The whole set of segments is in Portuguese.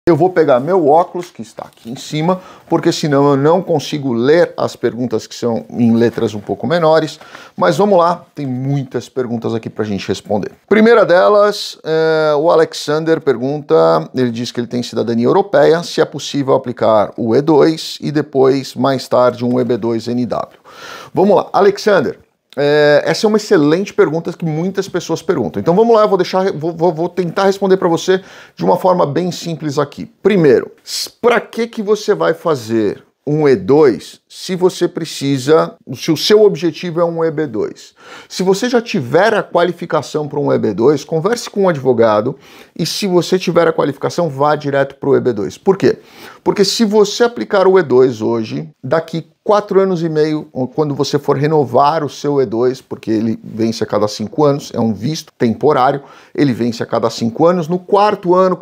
Eu vou pegar meu óculos, que está aqui em cima, porque senão eu não consigo ler as perguntas que são em letras um pouco menores. Mas vamos lá, tem muitas perguntas aqui para a gente responder. Primeira delas, o Alexander pergunta, ele diz que ele tem cidadania europeia, se é possível aplicar o E2 e depois, mais tarde, um EB2NW. Vamos lá, Alexander. Essa é uma excelente pergunta que muitas pessoas perguntam. Então vamos lá, eu vou tentar responder para você de uma forma bem simples aqui. Primeiro, para que você vai fazer um E2 se você precisa, se o seu objetivo é um EB2? Se você já tiver a qualificação para um EB2, converse com um advogado e se você tiver a qualificação, vá direto para o EB2. Por quê? Porque se você aplicar o E2 hoje, daqui 4 anos e meio, quando você for renovar o seu E2, porque ele vence a cada 5 anos, é um visto temporário, ele vence a cada 5 anos, no quarto ano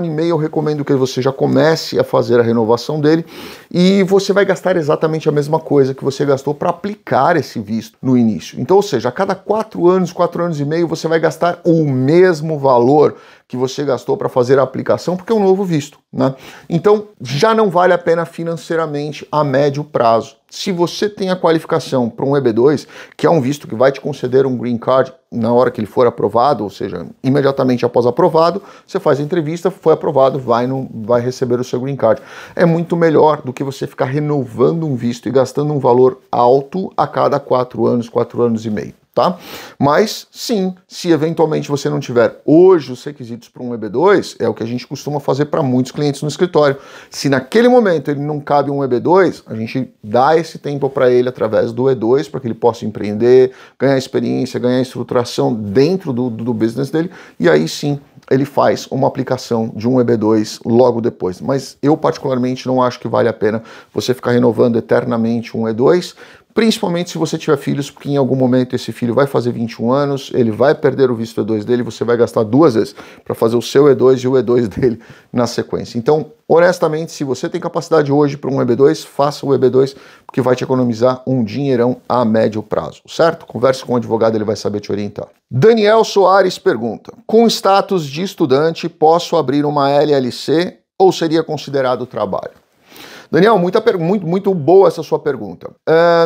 e meio, eu recomendo que você já comece a fazer a renovação dele e você vai gastar exatamente a mesma coisa que você gastou para aplicar esse visto no início. Então, ou seja, a cada 4 anos e meio, você vai gastar o mesmo valor que você gastou para fazer a aplicação, porque é um novo visto, né? Então, já não vale a pena financeiramente a médio prazo. Se você tem a qualificação para um EB2, que é um visto que vai te conceder um green card na hora que ele for aprovado, ou seja, imediatamente após aprovado, você faz a entrevista, foi aprovado, vai receber o seu green card. É muito melhor do que você ficar renovando um visto e gastando um valor alto a cada 4 anos e meio. Tá? Mas sim, se eventualmente você não tiver hoje os requisitos para um EB2, é o que a gente costuma fazer para muitos clientes no escritório. Se naquele momento ele não cabe um EB2, a gente dá esse tempo para ele através do E2 para que ele possa empreender, ganhar experiência, ganhar estruturação dentro do business dele e aí sim ele faz uma aplicação de um EB2 logo depois. Mas eu particularmente não acho que vale a pena você ficar renovando eternamente um E2, principalmente se você tiver filhos, porque em algum momento esse filho vai fazer 21 anos, ele vai perder o visto E2 dele, você vai gastar 2 vezes para fazer o seu E2 e o E2 dele na sequência. Então, honestamente, se você tem capacidade hoje para um EB2, faça o EB2, porque vai te economizar um dinheirão a médio prazo, certo? Converse com o advogado, ele vai saber te orientar. Daniel Soares pergunta, com status de estudante, posso abrir uma LLC ou seria considerado trabalho? Daniel, muito boa essa sua pergunta.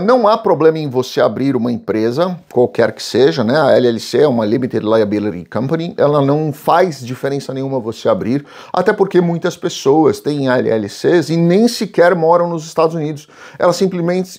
Não há problema em você abrir uma empresa, qualquer que seja, né? A LLC é uma Limited Liability Company, ela não faz diferença nenhuma você abrir, até porque muitas pessoas têm LLCs e nem sequer moram nos Estados Unidos. Elas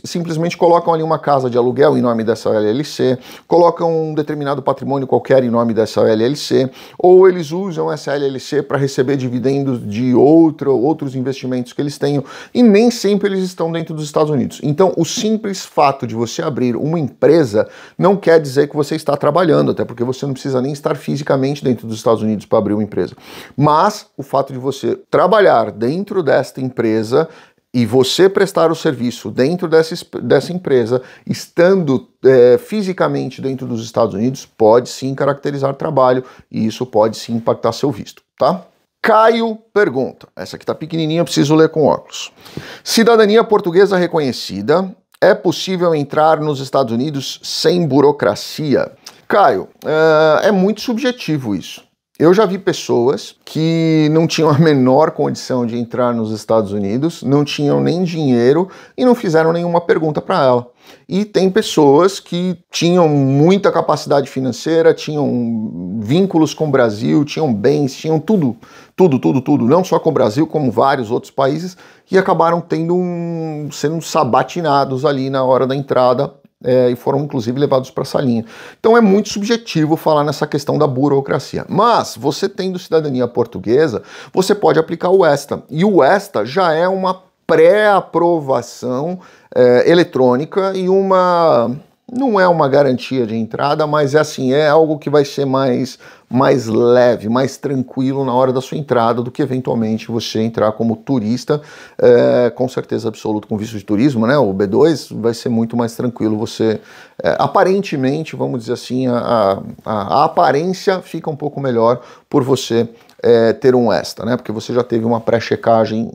simplesmente colocam ali uma casa de aluguel em nome dessa LLC, colocam um determinado patrimônio qualquer em nome dessa LLC, ou eles usam essa LLC para receber dividendos de outros investimentos que eles tenham, e nem sempre eles estão dentro dos Estados Unidos. Então, o simples fato de você abrir uma empresa não quer dizer que você está trabalhando, até porque você não precisa nem estar fisicamente dentro dos Estados Unidos para abrir uma empresa. Mas o fato de você trabalhar dentro desta empresa e você prestar o serviço dentro dessa empresa, estando fisicamente dentro dos Estados Unidos, pode sim caracterizar trabalho e isso pode sim impactar seu visto, tá? Caio pergunta, essa aqui tá pequenininha, eu preciso ler com óculos. Cidadania portuguesa reconhecida, é possível entrar nos Estados Unidos sem burocracia? Caio, é muito subjetivo isso. Eu já vi pessoas que não tinham a menor condição de entrar nos Estados Unidos, não tinham nem dinheiro e não fizeram nenhuma pergunta para ela. E tem pessoas que tinham muita capacidade financeira, tinham vínculos com o Brasil, tinham bens, tinham tudo, não só com o Brasil, como vários outros países, e acabaram sendo sabatinados ali na hora da entrada, e foram inclusive levados para a salinha. Então é muito subjetivo falar nessa questão da burocracia. Mas você tendo cidadania portuguesa, você pode aplicar o ESTA. E o ESTA já é uma pré-aprovação eletrônica e não é uma garantia de entrada, mas é algo que vai ser mais leve, mais tranquilo na hora da sua entrada do que eventualmente você entrar como turista, com certeza absoluta, com visto de turismo, né? O B2 vai ser muito mais tranquilo. Você, aparentemente, vamos dizer assim, a aparência fica um pouco melhor por você ter um ESTA, né? Porque você já teve uma pré-checagem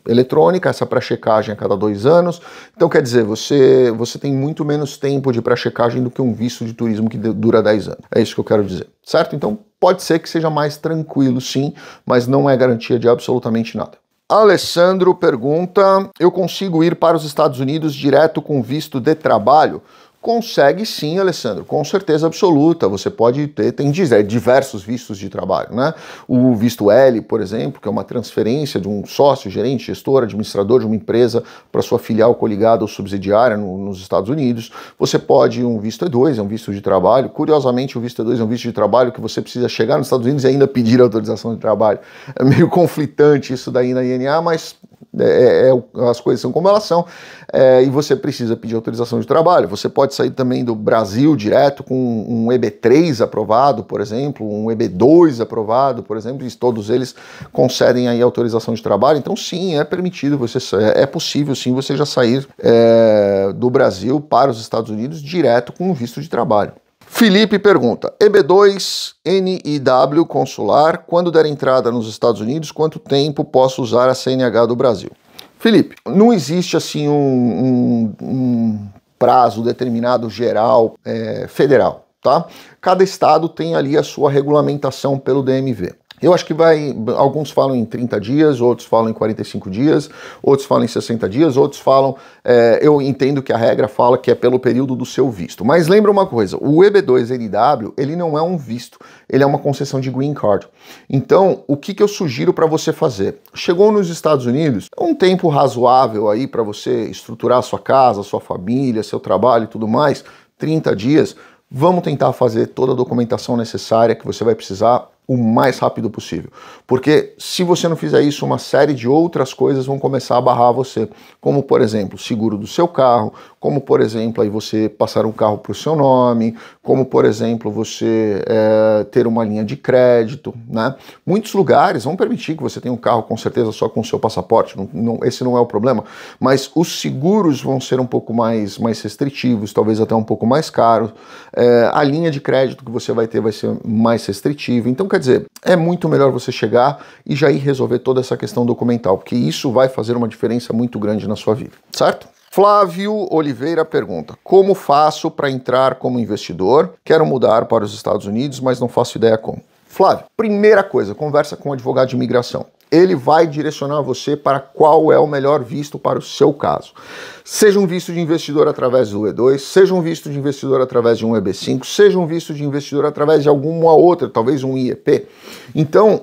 eletrônica, essa pré-checagem a cada 2 anos. Então, quer dizer, você tem muito menos tempo de pré-checagem do que um visto de turismo que dura 10 anos. É isso que eu quero dizer, certo? Então, pode ser que seja mais tranquilo, sim, mas não é garantia de absolutamente nada. Alessandro pergunta: eu consigo ir para os Estados Unidos direto com visto de trabalho? Consegue sim, Alessandro, com certeza absoluta. Você pode ter, tem diversos vistos de trabalho, né? O visto L, por exemplo, que é uma transferência de um sócio, gerente, gestor, administrador de uma empresa para sua filial coligada ou subsidiária nos Estados Unidos. Você pode um visto E2, é um visto de trabalho. Curiosamente, o visto E2 é um visto de trabalho que você precisa chegar nos Estados Unidos e ainda pedir autorização de trabalho. É meio conflitante isso daí na INA, mas as coisas são como elas são, e você precisa pedir autorização de trabalho. Você pode sair também do Brasil direto com um EB3 aprovado, por exemplo, um EB2 aprovado, por exemplo, e todos eles concedem aí autorização de trabalho. Então sim, é permitido, é possível sim você já sair do Brasil para os Estados Unidos direto com um visto de trabalho. Felipe pergunta: EB2 NIW consular, quando der entrada nos Estados Unidos, quanto tempo posso usar a CNH do Brasil? Felipe, não existe assim um prazo determinado geral federal, tá? Cada estado tem ali a sua regulamentação pelo DMV. Eu acho que alguns falam em 30 dias, outros falam em 45 dias, outros falam em 60 dias, outros falam, eu entendo que a regra fala que é pelo período do seu visto. Mas lembra uma coisa, o EB2NW, ele não é um visto, ele é uma concessão de green card. Então, o que eu sugiro para você fazer? Chegou nos Estados Unidos, é um tempo razoável aí para você estruturar a sua casa, a sua família, seu trabalho e tudo mais, 30 dias, vamos tentar fazer toda a documentação necessária que você vai precisar o mais rápido possível. Porque se você não fizer isso, uma série de outras coisas vão começar a barrar você. Como, por exemplo, seguro do seu carro, como, por exemplo, aí você passar um carro para o seu nome, como, por exemplo, você ter uma linha de crédito, né? Muitos lugares vão permitir que você tenha um carro com certeza só com o seu passaporte, esse não é o problema, mas os seguros vão ser um pouco mais restritivos, talvez até um pouco mais caros, a linha de crédito que você vai ter vai ser mais restritiva. Então, quer dizer, é muito melhor você chegar e já ir resolver toda essa questão documental, porque isso vai fazer uma diferença muito grande na sua vida, certo? Flávio Oliveira pergunta: como faço para entrar como investidor? Quero mudar para os Estados Unidos, mas não faço ideia como. Flávio, primeira coisa, conversa com o advogado de imigração. Ele vai direcionar você para qual é o melhor visto para o seu caso. Seja um visto de investidor através do E2, seja um visto de investidor através de um EB5, seja um visto de investidor através de alguma outra, talvez um IEP. Então,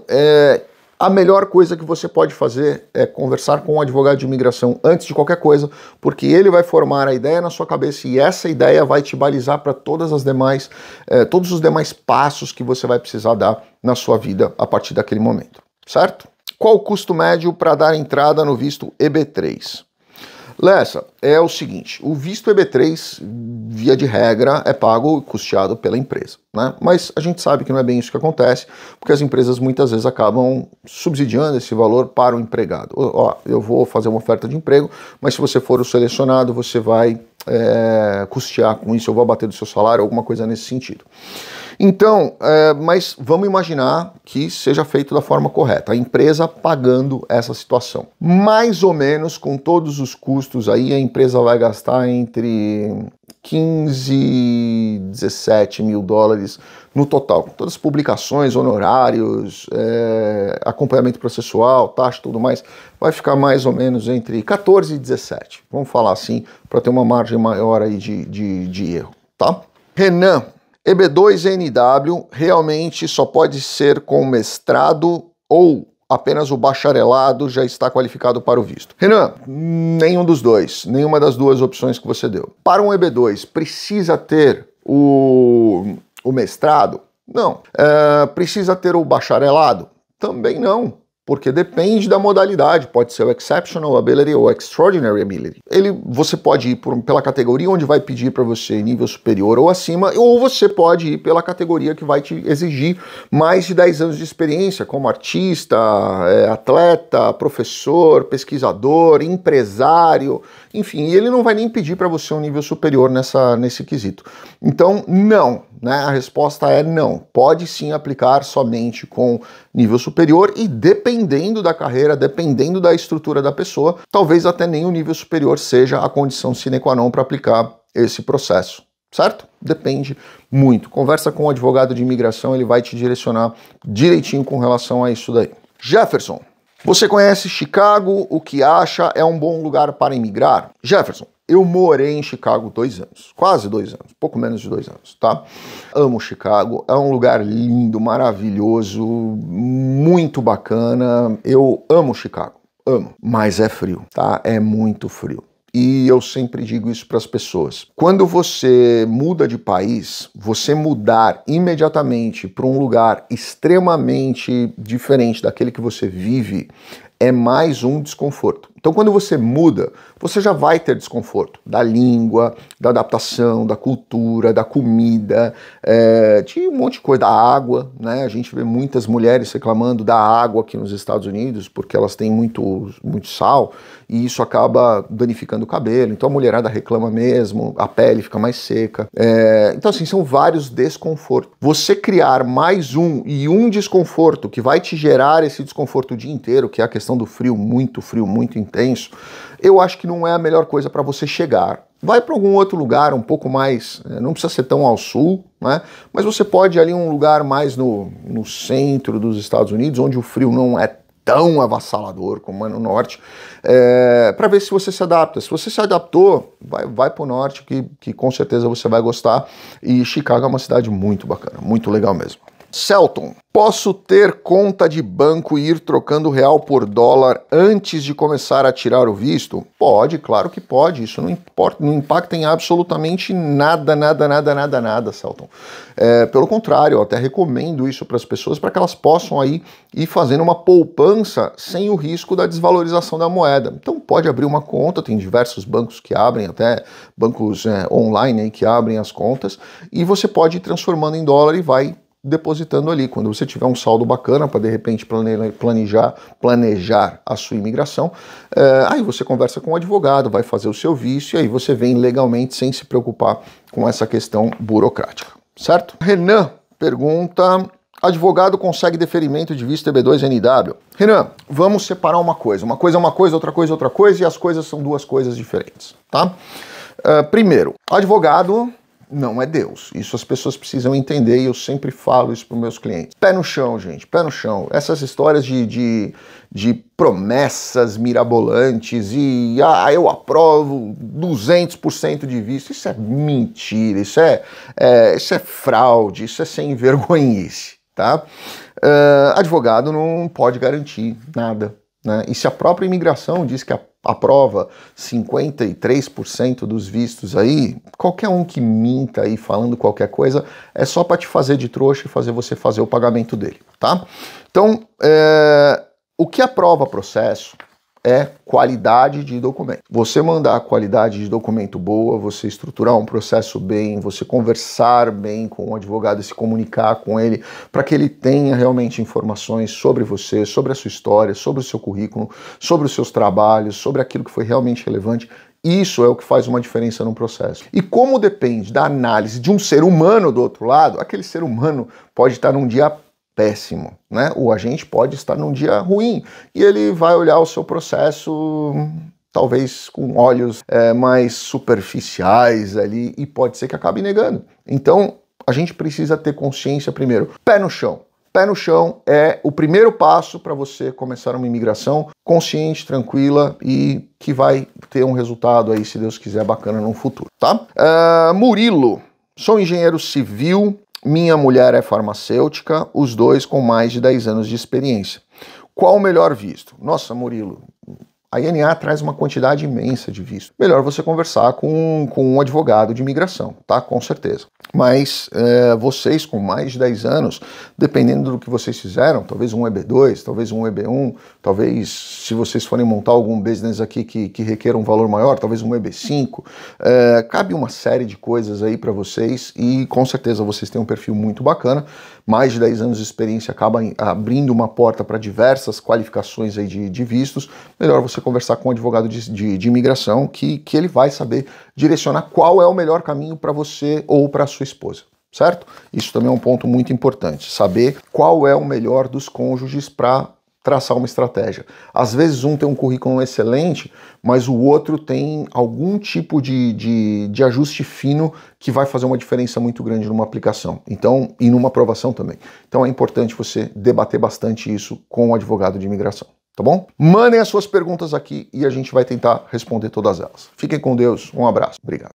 a melhor coisa que você pode fazer é conversar com um advogado de imigração antes de qualquer coisa, porque ele vai formar a ideia na sua cabeça e essa ideia vai te balizar para todos os demais passos que você vai precisar dar na sua vida a partir daquele momento, certo? Qual o custo médio para dar entrada no visto EB3? Lessa, é o seguinte, o visto EB3, via de regra, é pago e custeado pela empresa, né? Mas a gente sabe que não é bem isso que acontece, porque as empresas muitas vezes acabam subsidiando esse valor para o empregado. Ó, eu vou fazer uma oferta de emprego, mas se você for o selecionado, você vai custear com isso, eu vou abater do seu salário, alguma coisa nesse sentido. Então, mas vamos imaginar que seja feito da forma correta, a empresa pagando essa situação. Mais ou menos, com todos os custos aí, a empresa vai gastar entre 15 e 17 mil dólares no total, com todas as publicações, honorários, acompanhamento processual, taxa e tudo mais, vai ficar mais ou menos entre 14 e 17, vamos falar assim, para ter uma margem maior aí de erro, tá? Renan, EB2NW realmente só pode ser com mestrado ou apenas o bacharelado já está qualificado para o visto? Renan, nenhum dos dois, nenhuma das duas opções que você deu. Para um EB2, precisa ter o mestrado? Não. Precisa ter o bacharelado? Também não. Porque depende da modalidade, pode ser o Exceptional Ability ou Extraordinary Ability. Você pode ir pela categoria onde vai pedir para você nível superior ou acima, ou você pode ir pela categoria que vai te exigir mais de 10 anos de experiência, como artista, atleta, professor, pesquisador, empresário, enfim, e ele não vai nem pedir para você um nível superior nesse quesito. Então, né? A resposta é não. Pode sim aplicar somente com nível superior e dependendo da carreira, dependendo da estrutura da pessoa, talvez até nem o nível superior seja a condição sine qua non para aplicar esse processo, certo? Depende muito. Conversa com um advogado de imigração, ele vai te direcionar direitinho com relação a isso daí. Jefferson, você conhece Chicago? O que acha? É um bom lugar para imigrar? Jefferson, eu morei em Chicago 2 anos, quase 2 anos, pouco menos de 2 anos, tá? Amo Chicago, é um lugar lindo, maravilhoso, muito bacana. Eu amo Chicago, amo, mas é frio, tá? É muito frio. E eu sempre digo isso para as pessoas. Quando você muda de país, você mudar imediatamente para um lugar extremamente diferente daquele que você vive é mais um desconforto. Então, quando você muda, você já vai ter desconforto da língua, da adaptação, da cultura, da comida, de um monte de coisa, da água, né? A gente vê muitas mulheres reclamando da água aqui nos Estados Unidos porque elas têm muito sal e isso acaba danificando o cabelo. Então, a mulherada reclama mesmo, a pele fica mais seca. Então, assim, são vários desconfortos. Você criar mais um desconforto que vai te gerar esse desconforto o dia inteiro, que é a questão do frio, muito intenso, eu acho que não é a melhor coisa para você chegar. Vai para algum outro lugar um pouco mais, não precisa ser tão ao sul, né? Mas você pode ir ali um lugar mais no centro dos Estados Unidos, onde o frio não é tão avassalador como é no norte, para ver se você se adapta. Se você se adaptou, vai para o norte, que com certeza você vai gostar. E Chicago é uma cidade muito bacana, muito legal mesmo. Celton, posso ter conta de banco e ir trocando real por dólar antes de começar a tirar o visto? Pode, claro que pode. Isso não importa, não impacta em absolutamente nada, Celton. Pelo contrário, eu até recomendo isso para as pessoas para que elas possam aí ir fazendo uma poupança sem o risco da desvalorização da moeda. Então pode abrir uma conta, tem diversos bancos que abrem, até bancos online aí que abrem as contas, e você pode ir transformando em dólar e vai depositando ali. Quando você tiver um saldo bacana para de repente planejar a sua imigração, aí você conversa com o advogado, vai fazer o seu vício e aí você vem legalmente sem se preocupar com essa questão burocrática, certo? Renan pergunta: advogado consegue deferimento de visto EB2-NW? Renan, vamos separar uma coisa. Uma coisa é uma coisa, outra coisa é outra coisa, e as coisas são duas coisas diferentes, tá? Primeiro, advogado não é Deus. Isso as pessoas precisam entender e eu sempre falo isso para os meus clientes. Pé no chão, gente, pé no chão. Essas histórias de promessas mirabolantes e eu aprovo 200% de visto, isso é mentira, isso é fraude, isso é sem vergonhice, tá? Advogado não pode garantir nada, né? E se a própria imigração diz que aprova 53% dos vistos aí, qualquer um que minta aí falando qualquer coisa é só para te fazer de trouxa e fazer você fazer o pagamento dele, tá? Então, o que aprova processo é qualidade de documento. Você mandar qualidade de documento boa, você estruturar um processo bem, você conversar bem com o advogado e se comunicar com ele para que ele tenha realmente informações sobre você, sobre a sua história, sobre o seu currículo, sobre os seus trabalhos, sobre aquilo que foi realmente relevante. Isso é o que faz uma diferença no processo. E como depende da análise de um ser humano do outro lado, aquele ser humano pode estar num dia péssimo, né? O agente pode estar num dia ruim e ele vai olhar o seu processo talvez com olhos mais superficiais ali e pode ser que acabe negando. Então a gente precisa ter consciência primeiro. Pé no chão. Pé no chão é o primeiro passo para você começar uma imigração consciente, tranquila e que vai ter um resultado aí, se Deus quiser, bacana no futuro, tá? Murilo, sou engenheiro civil, minha mulher é farmacêutica, os dois com mais de 10 anos de experiência. Qual o melhor visto? Nossa, Murilo, a INA traz uma quantidade imensa de visto. Melhor você conversar com um advogado de imigração, tá? Com certeza. Mas vocês com mais de 10 anos, dependendo do que vocês fizeram, talvez um EB2, talvez um EB1, talvez se vocês forem montar algum business aqui que requer um valor maior, talvez um EB5, cabe uma série de coisas aí para vocês e com certeza vocês têm um perfil muito bacana. Mais de 10 anos de experiência acaba abrindo uma porta para diversas qualificações aí de vistos. Melhor você conversar com um advogado de imigração que ele vai saber direcionar qual é o melhor caminho para você ou para sua esposa, certo? Isso também é um ponto muito importante, saber qual é o melhor dos cônjuges para traçar uma estratégia. Às vezes um tem um currículo excelente, mas o outro tem algum tipo de ajuste fino que vai fazer uma diferença muito grande numa aplicação. Então, e numa aprovação também. Então é importante você debater bastante isso com o advogado de imigração, tá bom? Mandem as suas perguntas aqui e a gente vai tentar responder todas elas. Fiquem com Deus, um abraço, obrigado.